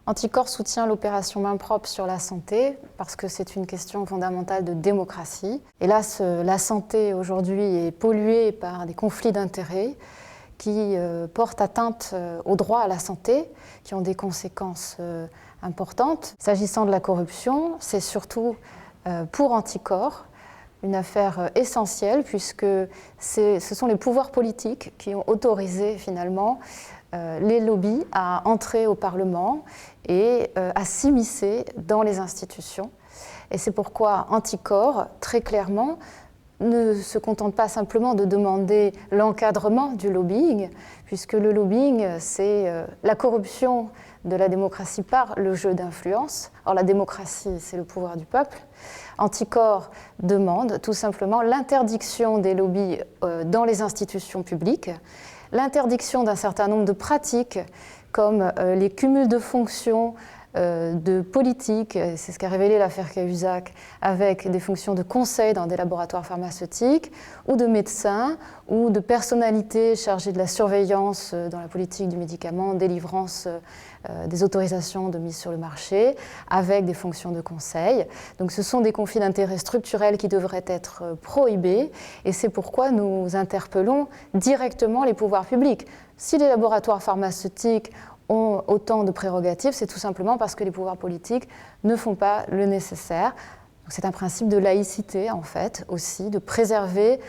Anticor soutient l'opération Main propre sur la santé parce que c'est une question fondamentale de démocratie. Hélas, la santé aujourd'hui est polluée par des conflits d'intérêts qui portent atteinte au droit à la santé, qui ont des conséquences importantes. S'agissant de la corruption, c'est surtout pour Anticor une affaire essentielle puisque ce sont les pouvoirs politiques qui ont autorisé finalement les lobbies à entrer au Parlement et à s'immiscer dans les institutions. Et c'est pourquoi Anticor, très clairement, ne se contente pas simplement de demander l'encadrement du lobbying, puisque le lobbying, c'est la corruption de la démocratie par le jeu d'influence. Or, la démocratie, c'est le pouvoir du peuple. Anticor demande tout simplement l'interdiction des lobbies dans les institutions publiques, l'interdiction d'un certain nombre de pratiques comme les cumuls de fonctions de politique, c'est ce qu'a révélé l'affaire Cahuzac, avec des fonctions de conseil dans des laboratoires pharmaceutiques, ou de médecins, ou de personnalités chargées de la surveillance dans la politique du médicament, délivrance des autorisations de mise sur le marché, avec des fonctions de conseil. Donc ce sont des conflits d'intérêts structurels qui devraient être prohibés, et c'est pourquoi nous interpellons directement les pouvoirs publics. Si les laboratoires pharmaceutiques ont autant de prérogatives, c'est tout simplement parce que les pouvoirs politiques ne font pas le nécessaire. C'est un principe de laïcité, en fait, aussi, de préserver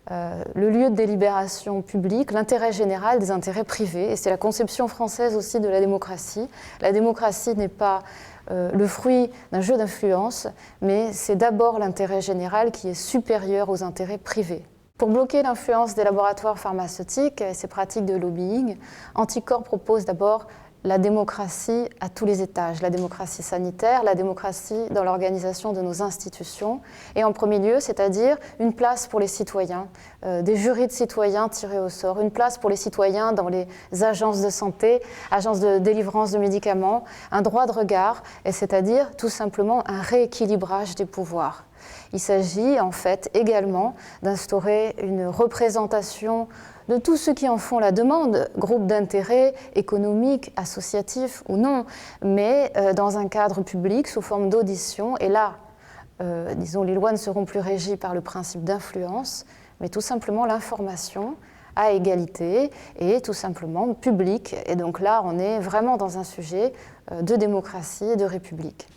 le lieu de délibération publique, l'intérêt général des intérêts privés. Et c'est la conception française aussi de la démocratie. La démocratie n'est pas le fruit d'un jeu d'influence, mais c'est d'abord l'intérêt général qui est supérieur aux intérêts privés. Pour bloquer l'influence des laboratoires pharmaceutiques et ces pratiques de lobbying, Anticor propose d'abord la démocratie à tous les étages, la démocratie sanitaire, la démocratie dans l'organisation de nos institutions, et en premier lieu, c'est-à-dire une place pour les citoyens, des jurys de citoyens tirés au sort, une place pour les citoyens dans les agences de santé, agences de délivrance de médicaments, un droit de regard, et c'est-à-dire tout simplement un rééquilibrage des pouvoirs. Il s'agit en fait également d'instaurer une représentation de tous ceux qui en font la demande, groupes d'intérêt économiques, associatifs ou non, mais dans un cadre public sous forme d'audition. Et là, disons, les lois ne seront plus régies par le principe d'influence, mais tout simplement l'information à égalité et tout simplement publique. Et donc là, on est vraiment dans un sujet de démocratie et de république.